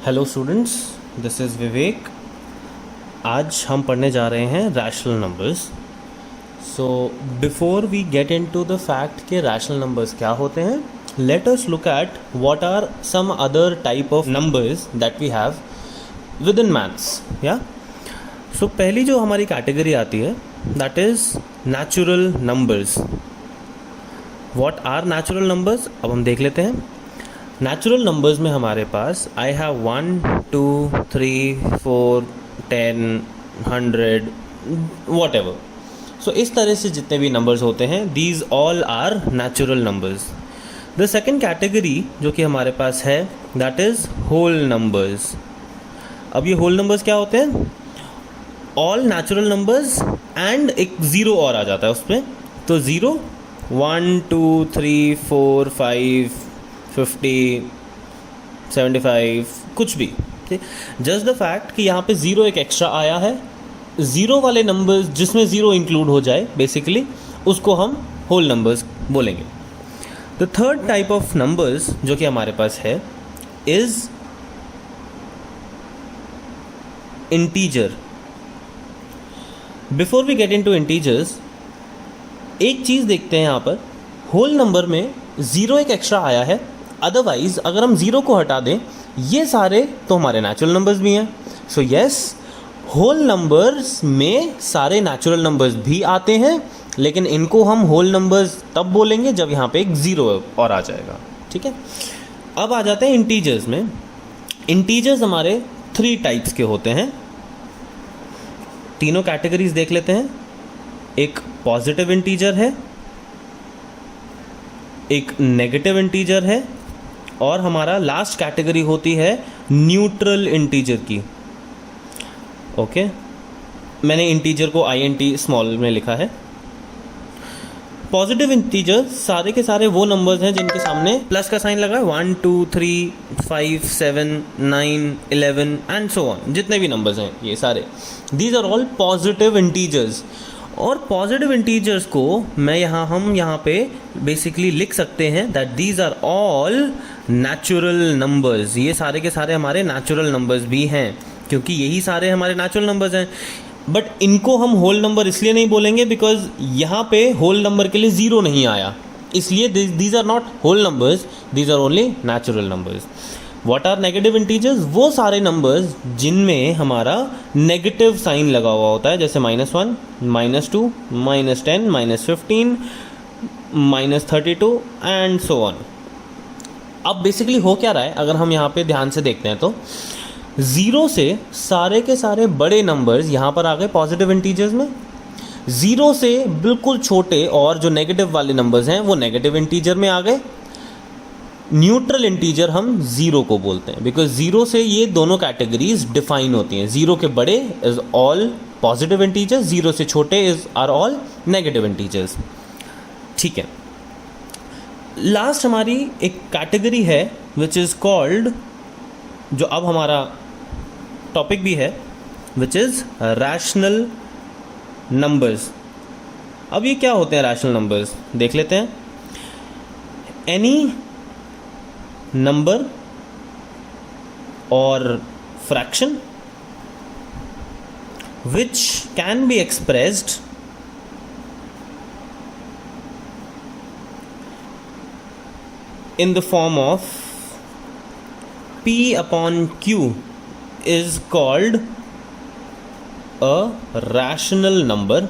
Hello students, this is Vivek. आज हम पढ़ने जा रहे हैं rational numbers. So before we get into the fact के रैशनल नंबर्स क्या होते हैं, let us look at what are some other type of numbers that we have within maths. या सो पहली जो हमारी कैटेगरी आती है that is natural numbers. What are natural numbers, अब हम देख लेते हैं। नेचुरल नंबर्स में हमारे पास I have 1 2 3 4 10 100 what ever. So इस तरह से जितने भी नंबर्स होते हैं these all are natural numbers. The second category जो कि हमारे पास है दैट इज़ होल नंबर्स। अब ये होल नंबर्स क्या होते हैं? ऑल नेचुरल नंबर्स एंड एक ज़ीरो और आ जाता है उस पर। तो ज़ीरो 1 2 3 4 5 50 75 कुछ भी, ठीक। जस्ट द फैक्ट कि यहाँ पे ज़ीरो एक एक्स्ट्रा आया है, ज़ीरो वाले नंबर्स जिसमें ज़ीरो इंक्लूड हो जाए बेसिकली उसको हम होल नंबर्स बोलेंगे। The third type of numbers जो कि हमारे पास है is integer. Before we get into integers, एक चीज़ देखते हैं यहाँ पर। होल नंबर में ज़ीरो एक एक्स्ट्रा आया है, अदरवाइज अगर हम ज़ीरो को हटा दें ये सारे तो हमारे नेचुरल नंबर्स भी हैं। सो यस, होल नंबर्स में सारे नेचुरल नंबर्स भी आते हैं, लेकिन इनको हम होल नंबर्स तब बोलेंगे जब यहाँ पे एक ज़ीरो और आ जाएगा, ठीक है। अब आ जाते हैं इंटीजर्स में। इंटीजर्स हमारे 3 टाइप्स के होते हैं। तीनों कैटेगरीज देख लेते हैं। एक पॉजिटिव इंटीजर है, एक नेगेटिव इंटीजर है, और हमारा लास्ट कैटेगरी होती है न्यूट्रल इंटीजर की। ओके, मैंने इंटीजर को INT स्मॉल में लिखा है। पॉजिटिव इंटीजर सारे के सारे वो नंबर्स हैं जिनके सामने प्लस का साइन लगा है। 1 2 3 5 7 9 11 एंड सो ऑन, जितने भी नंबर्स हैं ये सारे, these are all positive integers. और पॉजिटिव इंटीजर्स को हम यहाँ पे बेसिकली लिख सकते हैं that these are all natural numbers. ये सारे के सारे हमारे नेचुरल नंबर्स भी हैं, क्योंकि यही सारे हमारे नेचुरल नंबर्स हैं। बट इनको हम होल नंबर इसलिए नहीं बोलेंगे बिकॉज यहाँ पे होल नंबर के लिए ज़ीरो नहीं आया, इसलिए these are not whole numbers, these are only natural numbers. What are negative integers? वो सारे नंबर्स जिनमें हमारा नेगेटिव साइन लगा हुआ होता है, जैसे -1 -2 -10 -15 -32 एंड सो ऑन। अब बेसिकली हो क्या रहा है, अगर हम यहाँ पे ध्यान से देखते हैं तो ज़ीरो से सारे के सारे बड़े नंबर्स यहाँ पर आ गए पॉजिटिव इंटीजर्स में। ज़ीरो से बिल्कुल छोटे और जो नेगेटिव वाले नंबर्स हैं वो नेगेटिव इंटीजर में आ गए। न्यूट्रल इंटीजर हम ज़ीरो को बोलते हैं बिकॉज ज़ीरो से ये दोनों कैटेगरीज डिफाइन होती हैं। ज़ीरो के बड़े is all positive integers, zero से छोटे is are all negative integers, ठीक है। लास्ट हमारी एक कैटेगरी है विच इज़ कॉल्ड, जो अब हमारा टॉपिक भी है, विच इज़ रैशनल नंबर्स। अब ये क्या होते हैं रैशनल नंबर्स, देख लेते हैं। एनी नंबर और fraction which can be expressed in the form of P upon Q is called a rational number.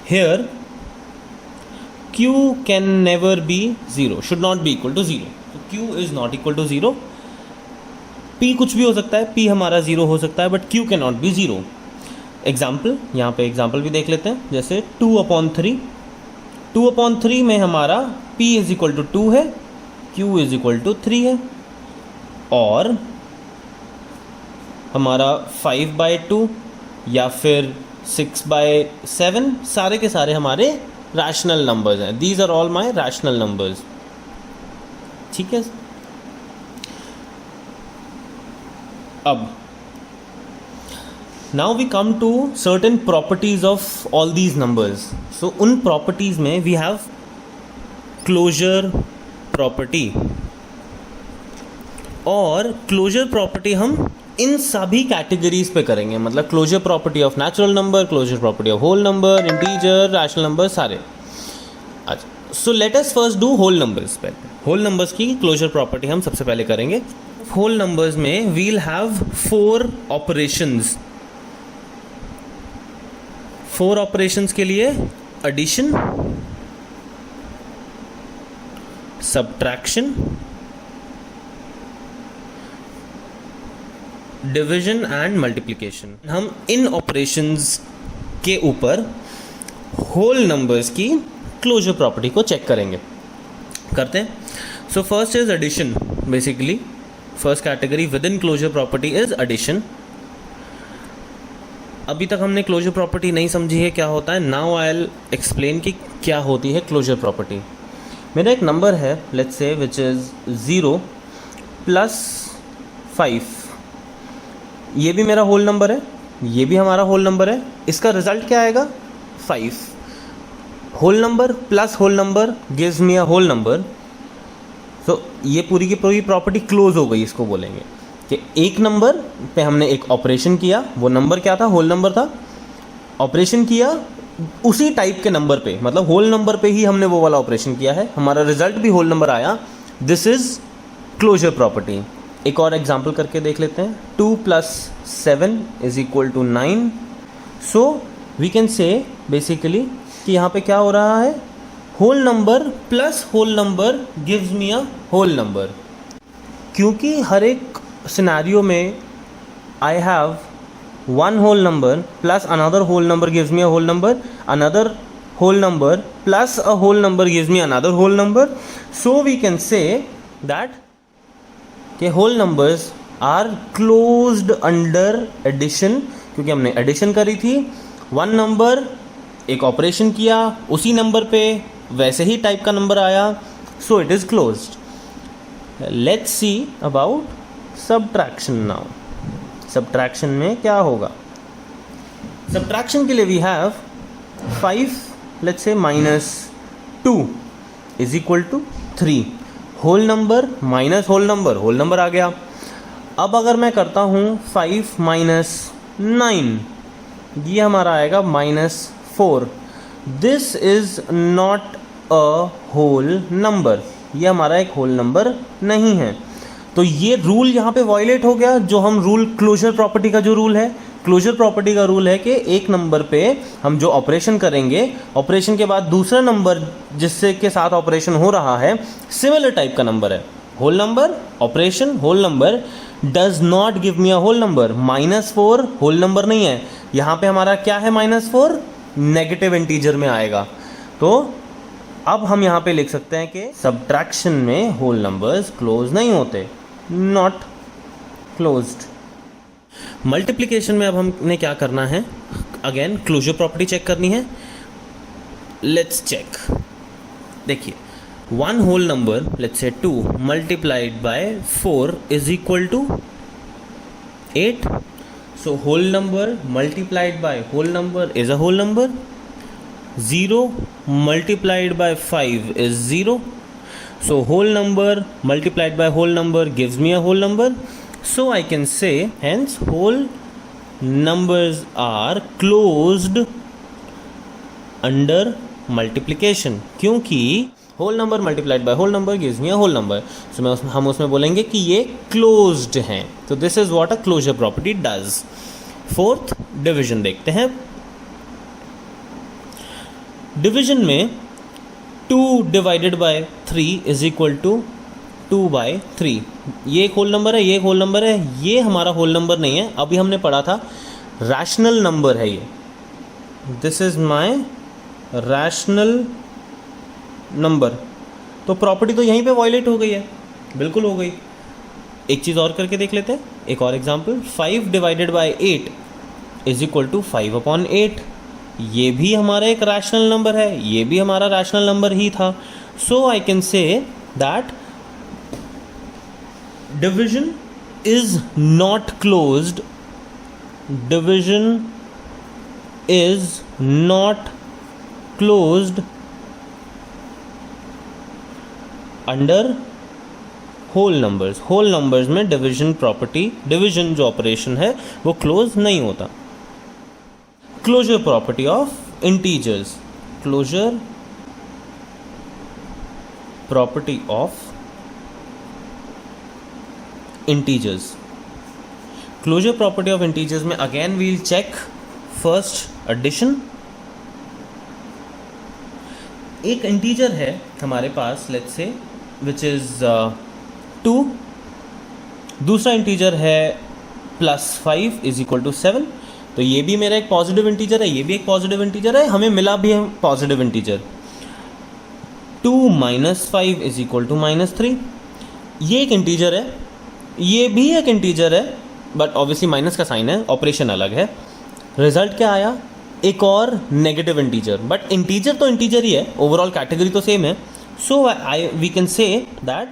Here Q can never be 0, should not be equal to 0. So Q is not equal to 0. P कुछ भी हो सकता है, P हमारा 0 हो सकता है, but Q can not be 0. Example, यहाँ पे एग्जाम्पल भी देख लेते हैं, जैसे 2/3। 2/3 में हमारा P इज इक्वल टू 2 है, Q इज इक्वल टू 3 है, और हमारा 5/2 या फिर 6/7 सारे के सारे हमारे रैशनल नंबर्स हैं। These are all my rational numbers, ठीक है। अब now we come to certain properties of all these numbers. So उन प्रॉपर्टीज में वी हैव क्लोजर प्रॉपर्टी। और क्लोजर प्रॉपर्टी हम इन सभी कैटेगरीज पे करेंगे, मतलब closure property of natural number, closure property of whole number, integer, rational number, सारे। अच्छा, so let us first do whole numbers. पहले होल नंबर्स की क्लोजर प्रॉपर्टी हम सबसे पहले करेंगे। होल नंबर्स में वील हैव 4 ऑपरेशंस। 4 ऑपरेशंस के लिए addition, subtraction, division and multiplication. हम इन ऑपरेशंस के ऊपर होल नंबर्स की क्लोजर प्रॉपर्टी को चेक करेंगे, करते हैं। So first is addition. Basically first category within closure property is addition. अभी तक हमने क्लोजर प्रॉपर्टी नहीं समझी है क्या होता है। नाउ आई विल एक्सप्लेन कि क्या होती है क्लोजर प्रॉपर्टी। मेरा एक नंबर है, लेट्स से, विच इज़ 0 + 5। ये भी मेरा होल नंबर है, ये भी हमारा होल नंबर है। इसका रिजल्ट क्या आएगा? 5। Whole number plus whole number gives me a whole number. तो ये पूरी की पूरी प्रॉपर्टी क्लोज हो गई। इसको बोलेंगे कि एक नंबर पे हमने एक ऑपरेशन किया, वो नंबर क्या था? होल नंबर था। ऑपरेशन किया उसी टाइप के नंबर पे, मतलब होल नंबर पे ही हमने वो वाला ऑपरेशन किया है, हमारा रिजल्ट भी होल नंबर आया। This is closure property. एक और एग्जांपल करके देख लेते हैं। 2 + 7 = 9। So we can say basically कि यहाँ पे क्या हो रहा है? Whole number plus whole number gives me a whole number. क्योंकि हर एक सिनेरियो में I have one whole number plus another whole number gives me a whole number, another whole number plus a whole number gives me another whole number. So we can say that के whole numbers are closed under addition, क्योंकि हमने addition करी थी। one number एक operation किया, उसी number पे वैसे ही टाइप का नंबर आया, so it is closed. Let's see about subtraction now. Subtraction में क्या होगा? सब्ट्रैक्शन के लिए we have 5 let's say -2 = 3। Whole number minus whole number आ गया। अब अगर मैं करता हूँ 5 - 9, ये हमारा आएगा -4। This is not a whole number, ये हमारा एक होल नंबर नहीं है। तो ये रूल यहाँ पे वायलेट हो गया। जो हम रूल क्लोजर प्रॉपर्टी का जो रूल है, क्लोजर प्रॉपर्टी का रूल है कि एक नंबर पे हम जो ऑपरेशन करेंगे, ऑपरेशन के बाद दूसरा नंबर जिससे के साथ ऑपरेशन हो रहा है सिमिलर टाइप का नंबर है। Whole number operation whole number does not give me a whole number. -4 whole number नहीं है, यहाँ पे हमारा क्या है? -4 नेगेटिव इंटीजर में आएगा। तो अब हम यहाँ पे लिख सकते हैं कि सब्ट्रैक्शन में होल नंबर्स क्लोज नहीं होते, नॉट क्लोज्ड। मल्टीप्लिकेशन में अब हमने क्या करना है? अगेन क्लोजर प्रॉपर्टी चेक करनी है। Let's check. देखिए, one whole number let's say 2 × 4 = 8। So whole number multiplied by whole number is a whole number. 0 × 5 is 0. So whole number multiplied by whole number gives me a whole number. So I can say hence whole numbers are closed under multiplication, क्योंकि whole number multiplied by whole number gives me a whole number. So हम उसमें बोलेंगे कि ये closed हैं। तो this is what a closure property does. Fourth, division देखते हैं। डिवीजन में 2 / 3 = 2/3। ये एक होल नंबर है, ये एक होल नंबर है, ये हमारा होल नंबर नहीं है। अभी हमने पढ़ा था रैशनल नंबर है ये। This is my rational number. तो प्रॉपर्टी तो यहीं पे वायलेट हो गई है, बिल्कुल हो गई। एक चीज़ और करके देख लेते हैं, एक और एग्जांपल। 5 / 8 = 5/8। ये भी हमारा एक रैशनल नंबर है, ये भी हमारा रैशनल नंबर ही था। So I can say that division is not closed, division is not closed under whole numbers में डिवीजन प्रॉपर्टी, डिवीजन जो ऑपरेशन है वो क्लोज नहीं होता. Closure property of integers, closure property of integers. Closure property of integers में again we'll check first addition. एक integer है हमारे पास, लेट्स से विच इज 2. दूसरा इंटीजर है +5 इज इक्वल टू 7. तो ये भी मेरा एक पॉजिटिव इंटीजर है, ये भी एक पॉजिटिव इंटीजर है, हमें मिला भी है positive integer. 2 - 5 is equal to -3. ये एक इंटीजर है, ये भी एक इंटीजर है, बट ऑब्वियसली माइनस का साइन है, ऑपरेशन अलग है. रिजल्ट क्या आया? एक और नेगेटिव इंटीजर. बट इंटीजर तो इंटीजर ही है, ओवरऑल कैटेगरी तो सेम है. So we can say that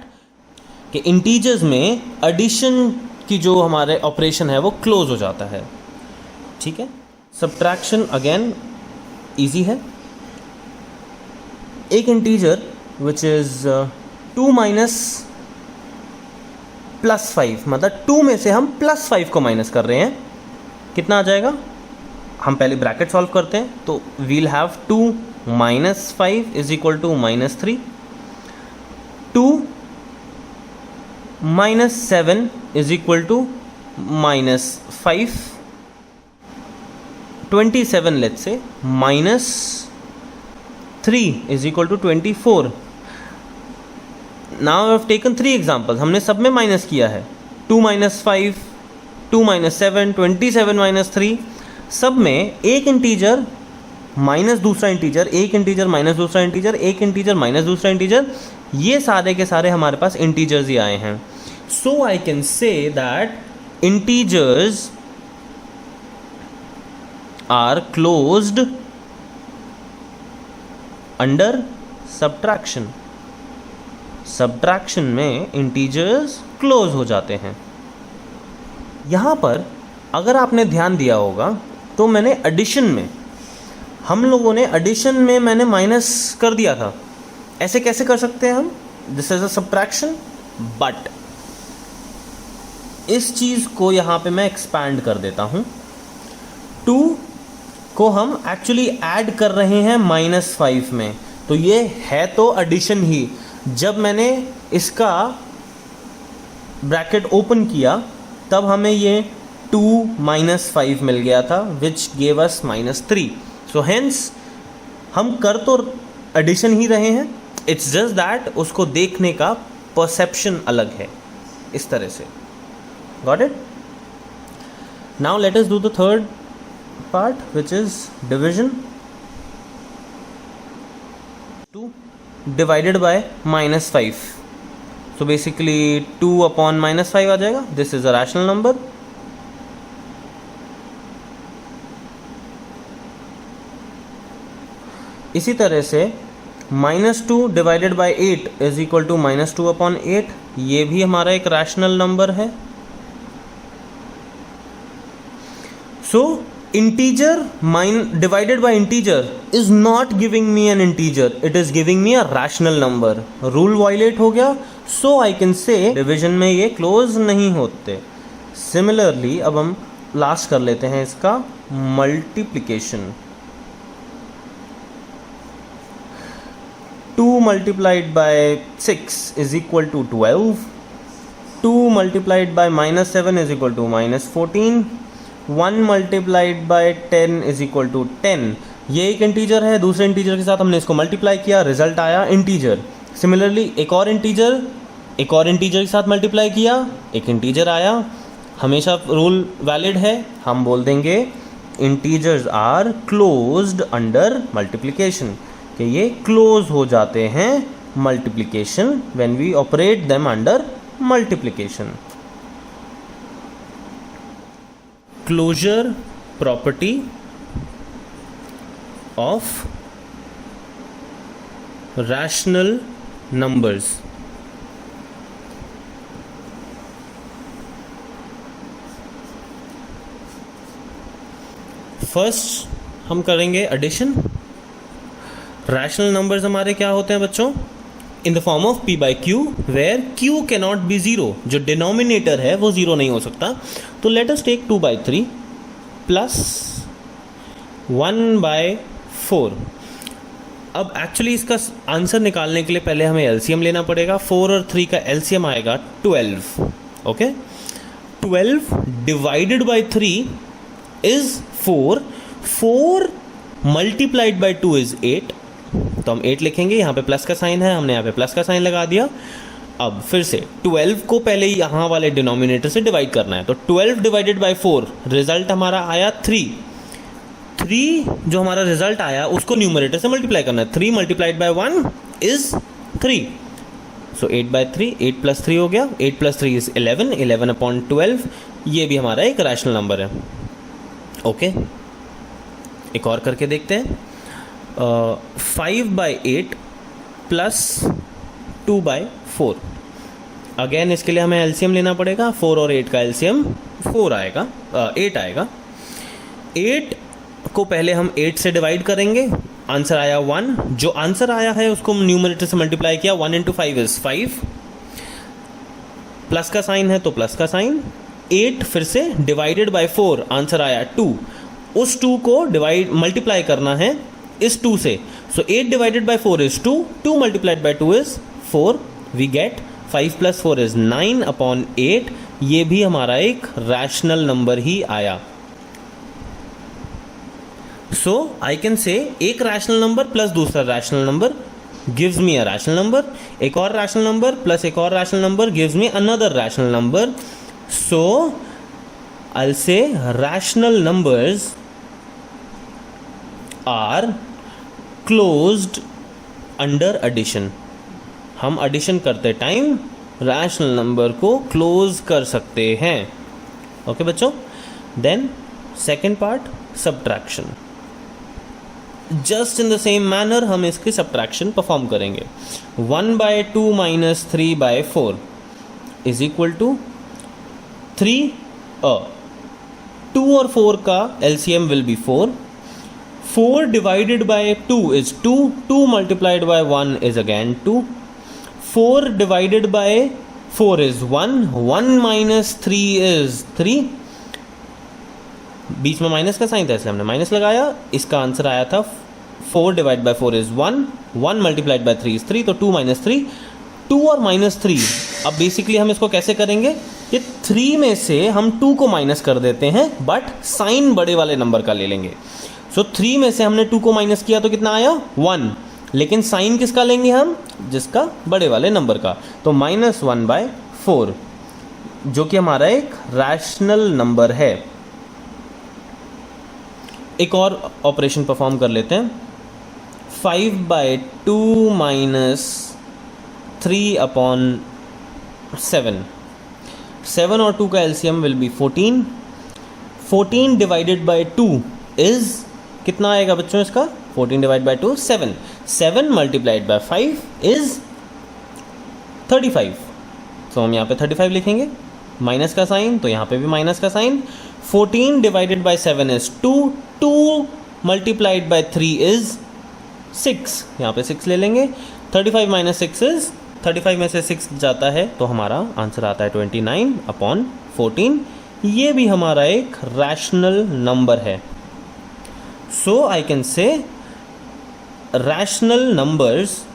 कि इंटीजर्स में एडिशन की जो हमारे ऑपरेशन है वो क्लोज हो जाता है. ठीक है. सब्ट्रैक्शन अगेन इजी है. एक इंटीजर विच इज 2 - +5, मतलब 2 में से हम +5 को माइनस कर रहे हैं. कितना आ जाएगा? हम पहले ब्रैकेट सॉल्व करते हैं. तो we'll have 2 - 5 is equal to -3. 2 - 7 is equal to -5. 27 let's say -3 is equal to 24. Now I have taken 3 examples. हमने सब में माइनस किया है. 2 - 5, 2 - 7, 27 - 3. सब में एक इंटीजर माइनस दूसरा इंटीजर, एक इंटीजर माइनस दूसरा इंटीजर, एक इंटीजर माइनस दूसरा इंटीजर. ये सारे के सारे हमारे पास इंटीजर्स ही आए हैं. So I can say that integers are closed under subtraction. Subtraction में इंटीजर्स क्लोज हो जाते हैं. यहाँ पर अगर आपने ध्यान दिया होगा तो मैंने एडिशन में, हम लोगों ने एडिशन में मैंने माइनस कर दिया था. ऐसे कैसे कर सकते हैं हम? This is a subtraction. But इस चीज़ को यहाँ पे मैं एक्सपैंड कर देता हूँ. 2 को हम एक्चुअली ऐड कर रहे हैं -5 में. तो ये है तो एडिशन ही. जब मैंने इसका ब्रैकेट ओपन किया तब हमें ये 2 - 5 मिल गया था, which gave us -3. So hence हम कर तो एडिशन ही रहे हैं, इट्स जस्ट दैट उसको देखने का परसेप्शन अलग है. इस तरह से. Got it? Now let us do the third part which is division. 2 divided by -5. So basically 2 upon -5 आ जाएगा. This is a rational number. इसी तरह से -2 divided by 8 is equal to -2 upon 8. ये भी हमारा एक रैशनल नंबर है. सो integer divided by integer is not giving me an integer, it is giving me a rational number. rule violate हो गया. so I can say division में ये close नहीं होते. similarly अब हम लास्ट कर लेते हैं इसका multiplication. 2 multiplied by 6 is equal to 12. 2 multiplied by -7 is equal to -14. 1 multiplied by 10 is equal to 10. ये एक इंटीजर है, दूसरे इंटीजर के साथ हमने इसको मल्टीप्लाई किया, रिजल्ट आया इंटीजर. सिमिलरली एक और इंटीजर के साथ मल्टीप्लाई किया, एक इंटीजर आया. हमेशा रूल वैलिड है, हम बोल देंगे integers are closed under multiplication, कि ये क्लोज हो जाते हैं multiplication when we operate them under multiplication. Closure property of rational numbers. First हम करेंगे एडिशन. रैशनल नंबर्स हमारे क्या होते हैं बच्चों? In the form of p by Q where q cannot be zero, जो डिनोमिनेटर है वो ज़ीरो नहीं हो सकता. तो लेट अस टेक 2/3 प्लस 1/4. अब एक्चुअली इसका आंसर निकालने के लिए पहले हमें एलसीएम लेना पड़ेगा. 4 और 3 का एलसीएम आएगा 12. Okay, 12 divided by 3 is 4. 4 multiplied by 2 is 8. तो हम 8 लिखेंगे, यहाँ पे प्लस का साइन है, हमने यहाँ पे प्लस का साइन लगा दिया. अब फिर से 12 को पहले यहाँ वाले डिनोमिनेटर से डिवाइड करना है. तो 12 डिवाइडेड बाई 4, रिजल्ट हमारा आया 3. 3 जो हमारा रिजल्ट आया उसको न्यूमरेटर से मल्टीप्लाई करना है. 3 multiplied by 1 is 3. So 8/3, 8 plus 3 हो गया. 8 प्लस 3 इज 11. 11/12 ये भी हमारा एक रैशनल नंबर है. ओके, एक और करके देखते हैं. 5/8 प्लस 2/4. अगेन इसके लिए हमें एलसीएम लेना पड़ेगा. 4 और 8 का एलसीएम 4 आएगा, 8 आएगा. 8 को पहले हम 8 से डिवाइड करेंगे, आंसर आया 1. जो आंसर आया है उसको न्यूमरेटर से मल्टीप्लाई किया. 1 × 5 इज 5. प्लस का साइन है तो प्लस का साइन. 8 फिर से डिवाइडेड बाय 4, आंसर आया 2. उस 2 को मल्टीप्लाई करना है इस 2 से. So 8 divided by 4 is 2. 2 multiplied by 2 is 4. We get 5 + 4 is 9/8. ये भी हमारा एक रैशनल नंबर ही आया. सो आई कैन से एक रैशनल नंबर प्लस दूसरा rational number gives me a rational number. एक और रैशनल नंबर प्लस एक और rational number gives me another rational number. So I'll say rational numbers are closed under addition. हम addition करते time rational number को close कर सकते हैं. ओके बच्चों, then second part subtraction. Just in the same manner हम इसकी subtraction perform करेंगे. 1/2 - 3/4 इज इक्वल टू 3. 2 और 4 का LCM will be 4. 4 divided by 2 is 2. 2 multiplied bye 1 is again 2. 4 divided by 4 is 1. 1 - 3 is 3. बीच में माइनस का साइन था इसलिए हमने माइनस लगाया. इसका आंसर आया था 4 divide by 4 is 1. 1 multiplied by 3 is 3. तो 2 - 3, 2 और -3. अब बेसिकली हम इसको कैसे करेंगे, ये 3 में से हम 2 को माइनस कर देते हैं, बट साइन बड़े वाले नंबर का ले लेंगे. सो 3 में से हमने 2 को माइनस किया तो कितना आया 1. लेकिन साइन किसका लेंगे हम, जिसका बड़े वाले नंबर का. तो -1/4 जो कि हमारा एक रैशनल नंबर है. एक और ऑपरेशन परफॉर्म कर लेते हैं. 5/2 - 3/7. 7 और 2 का LCM will be 14. 14 divided by 2 is कितना आएगा बच्चों इसका. 14 divide by 2 7. 7 multiplied by 5 is 35. तो हम यहाँ पे 35 लिखेंगे. माइनस का साइन तो यहाँ पे भी माइनस का sign. 14 divided by 7 is 2. 2 multiplied by 3 is 6. यहाँ पे 6 ले लेंगे. 35 - 6 इज 35 में से 6 जाता है तो हमारा आंसर आता है 29/14. ये भी हमारा एक रैशनल नंबर है. So I can say rational numbers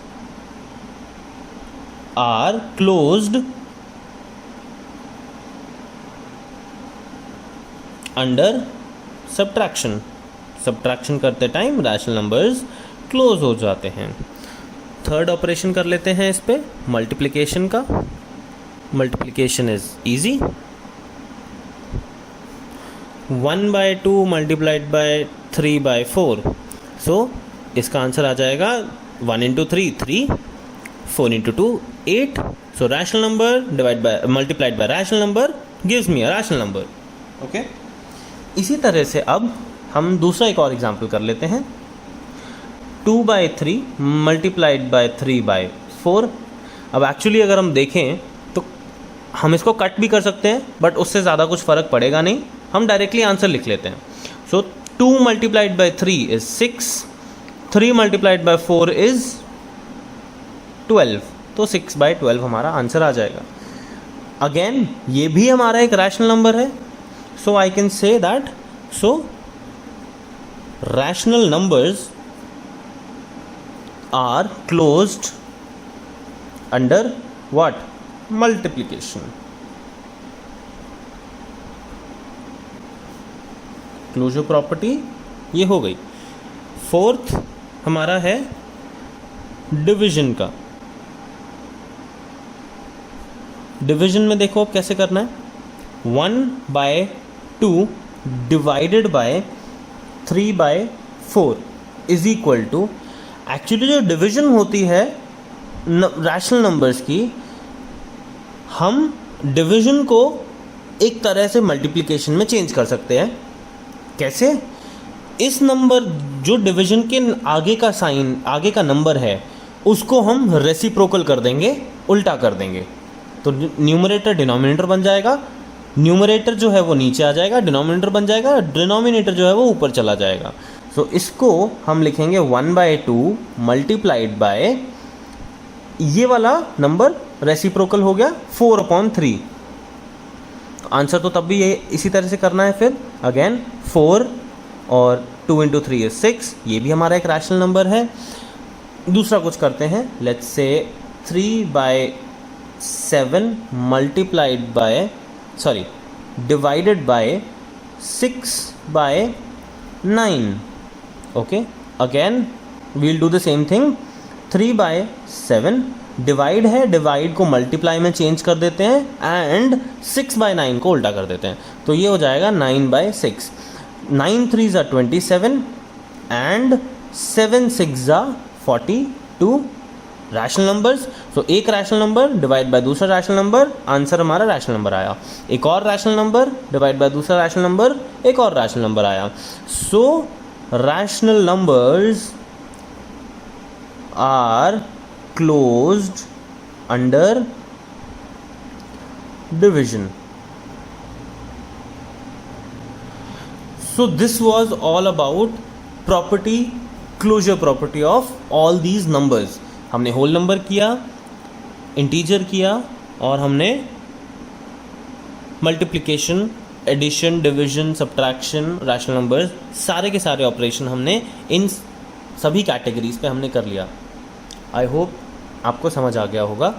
are closed under subtraction. Subtraction करते टाइम रैशनल नंबर्स क्लोज हो जाते हैं. थर्ड ऑपरेशन कर लेते हैं इस पे, मल्टीप्लिकेशन का. Multiplication is easy. 1/2 multiplied by 3/4. सो इसका आंसर आ जाएगा 1 × 3 3, 4 × 2 8. सो rational number divide bye multiplied by rational number gives me a rational number. Okay, इसी तरह से अब हम दूसरा एक और एग्जांपल कर लेते हैं. 2/3 मल्टीप्लाइड बाय 3/4. अब एक्चुअली अगर हम देखें तो हम इसको कट भी कर सकते हैं, बट उससे ज़्यादा कुछ फ़र्क पड़ेगा नहीं. हम डायरेक्टली आंसर लिख लेते हैं. सो 2 multiplied bye 3 is 6. 3 multiplied by 4 is 12. तो 6/12 हमारा आंसर आ जाएगा। अगेन ये भी हमारा एक रैशनल नंबर है, so I can say that so rational numbers are closed under what? Multiplication. Closure property ये हो गई। फोर्थ हमारा है डिवीजन का। डिवीजन में देखो अब कैसे करना है, 1/2 divided by 3/4 is equal to, actually जो डिवीजन होती है रैशनल नंबर्स की, हम डिवीजन को एक तरह से मल्टीप्लिकेशन में चेंज कर सकते हैं। कैसे? इस नंबर जो डिवीजन के आगे का साइन, आगे का नंबर है, उसको हम रेसिप्रोकल कर देंगे, उल्टा कर देंगे, तो न्यूमरेटर डिनोमिनेटर बन जाएगा, न्यूमरेटर जो है वो नीचे आ जाएगा, डिनोमिनेटर बन जाएगा, डिनोमिनेटर जो है वो ऊपर चला जाएगा। सो इसको हम लिखेंगे 1/2 मल्टीप्लाइड बाय, ये वाला नंबर रेसिप्रोकल हो गया 4/3। आंसर तो तब भी ये इसी तरह से करना है। फिर अगेन 4 और 2 × 3 is 6, ये भी हमारा एक रैशनल नंबर है। दूसरा कुछ करते हैं, let's say 3/7 multiplied by, sorry divided by 6/9। Okay, again we'll do the same thing, 3/7 divide है, डिवाइड को मल्टीप्लाई में चेंज कर देते हैं एंड 6/9 को उल्टा कर देते हैं, तो ये हो जाएगा 9/6। 9 3s are 27 and 7 6s are 42 rational numbers. So एक रैशनल नंबर डिवाइड बाय दूसरा रैशनल नंबर, आंसर हमारा रैशनल नंबर आया। एक और रैशनल नंबर डिवाइड बाय दूसरा रैशनल नंबर, एक और रैशनल नंबर आया। So rational numbers are closed under division. So this was all about property, closure property of all these numbers. हमने whole number किया, integer किया, और हमने multiplication, addition, division, subtraction, rational numbers, सारे के सारे ऑपरेशन हमने इन सभी कैटेगरीज पे हमने कर लिया। आई होप आपको समझ आ गया होगा।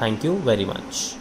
Thank you very much.